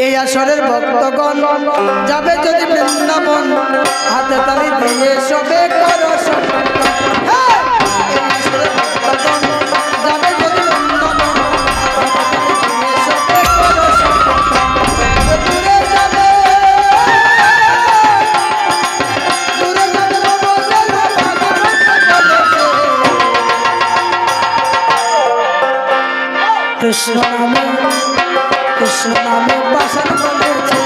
এই আসরের ভক্তগণ যাবে যদি বৃন্দাবন, হাতে তালি দিয়ে সবে করো কৃষ্ণ নামে পাশান বলেছে,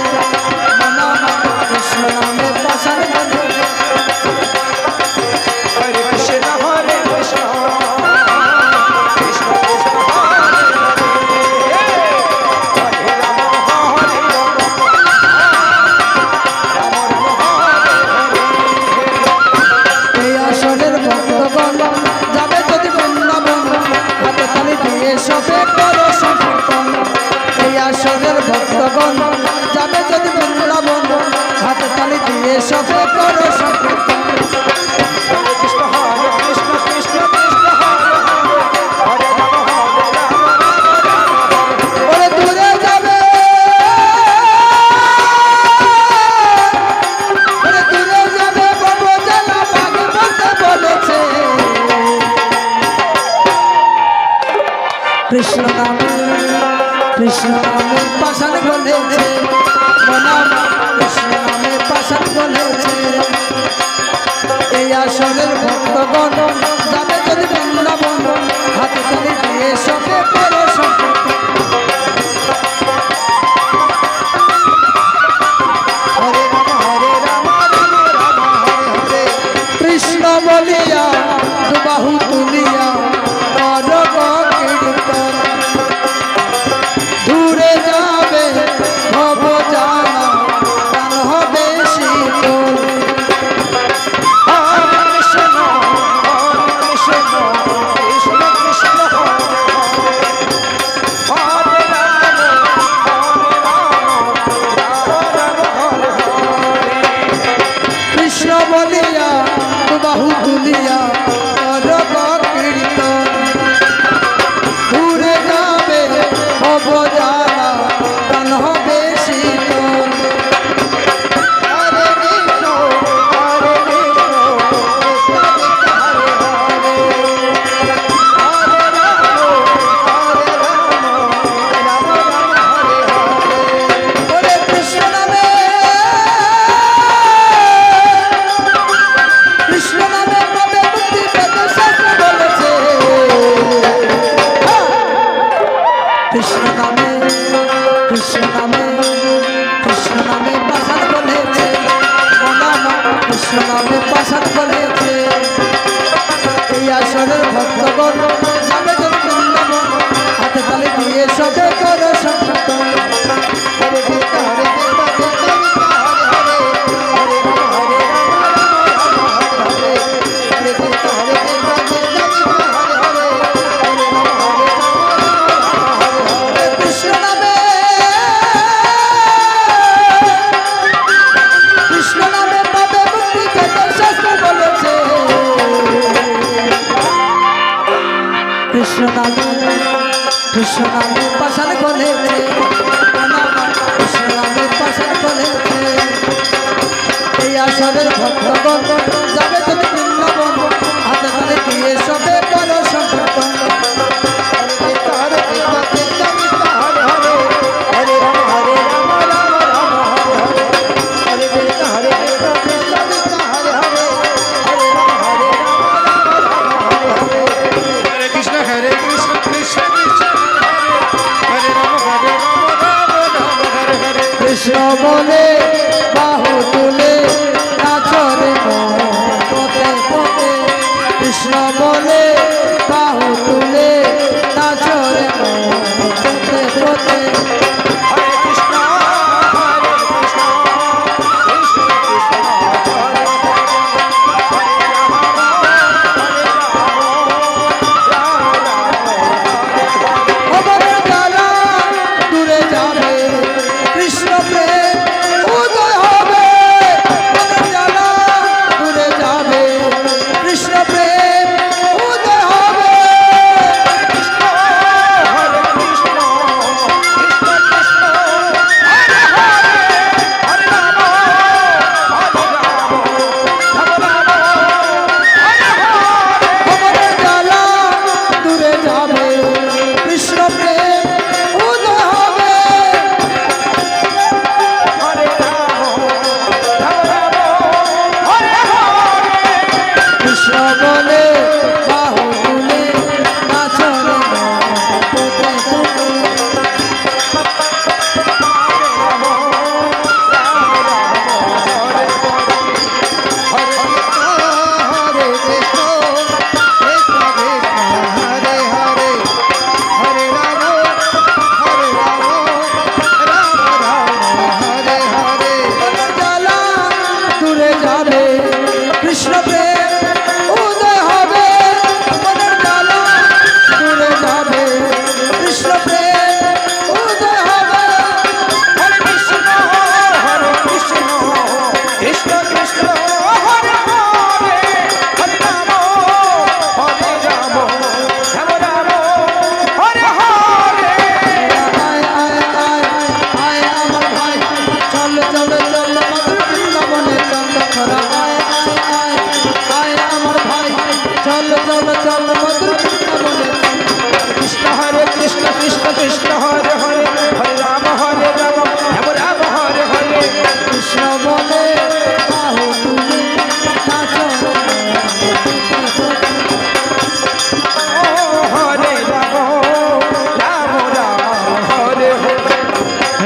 কৃষ্ণ নামে পাশান বলেছে। হরে কৃষ্ণ হরে কৃষ্ণ কৃষ্ণ কৃষ্ণ হরে হরে রাম হরে রাম রাম হরে হরে। এই আসরের ভক্তগণ যাবে যদি বৃন্দাবন, হাতে তালি দিয়ে সবে করো সংকীর্তন। এই আসরের ভক্তগণ যাবে যদি বৃন্দাবন, হাতে তালি দিয়ে সবে করো সংকীর্তন। হরে কৃষ্ণ হরে কৃষ্ণ কৃষ্ণ কৃষ্ণ হরে হরে হরে রাম হরে রাম রাম রাম হরে। ওরে দূরে যাবে, ওরে দূরে যাবে বাবু জানা বাগে বলতে বলেছে। কৃষ্ণ নামে পাশান বলেছে, কৃষ্ণ নামে পাশান বলেছে। এই আসরের ভক্তগণ যাবে যদি বৃন্দাবন, হাতে তালি দিয়ে সবে করো সংকীর্তন। হরে রাম রাম রাম হরে হরে। কৃষ্ণ বলিয়া দুবাহু তুলিয়া কর কীর্তন। দূরে যাবে ভব জানা, প্রাণ হবে শীতল। হরে কৃষ্ণ কৃষ্ণ কৃষ্ণ হরে হরে রাম রাম হরে হরে। কৃষ্ণ বলিয়া দুবাহু তুলিয়া কর কীর্তন। দূরে যাবে ভব জানা, প্রাণ হবে শীতল। হরে কৃষ্ণ কৃষ্ণ কৃষ্ণ হরে হরে। হরে রাম রাম রাম হরে হরে। ওরে কৃষ্ণ নামে পাবে মুক্তি পেতে শাস্ত্র বলেছে। কৃষ্ণ নামে পাশান বলেছে, কৃষ্ণ নামে পাশান বলেছে। এই আসরের ভক্তগণ যাবে যদি বৃন্দাবন, হাতে তালি দিয়ে সবে করো সংকীর্তন। হরে কৃষ্ণ হরে কৃষ্ণ কৃষ্ণ কৃষ্ণ হরে হরে। হরে রাম হরে রাম রাম রাম হরে হরে। হরে কৃষ্ণ হরে কৃষ্ণ কৃষ্ণ কৃষ্ণ হরে হরে। হরে রাম হরে রাম রাম হরে হরে। কৃষ্ণ নামে পাবে মুক্তি পেতে শাস্ত্র বলেছে। কৃষ্ণ নামে পাশান বলেছে, কৃষ্ণ নামে পাশান বলেছে। এই আসরের ভক্তগণ যাবে যদি বৃন্দাবন, হাতে তালি দিয়ে সবে করো সংকীর্তন। হরে কৃষ্ণ হরে কৃষ্ণ কৃষ্ণ কৃষ্ণ হরে হরে। হরে রাম রাম রাম হরে হরে। হরে কৃষ্ণ হরে কৃষ্ণ কৃষ্ণ কৃষ্ণ হরে হরে। হরে রাম রাম রাম হরে হরে। হরে কৃষ্ণ কৃষ্ণ কৃষ্ণ হরে হরে। হরে রাম রাম হরে হরে। কৃষ্ণ বলে বাহু তুলে নাচরে মন পথে পথে। কৃষ্ণ বলে বাহু তুলে নাচরে মন পথে পথে। হরে কৃষ্ণ কৃষ্ণ কৃষ্ণ হরে হরে। হরে রাম খবরের দ্বারা দূরে যাবে, কৃষ্ণ প্রেম উদয় হবে।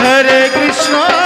হরে কৃষ্ণ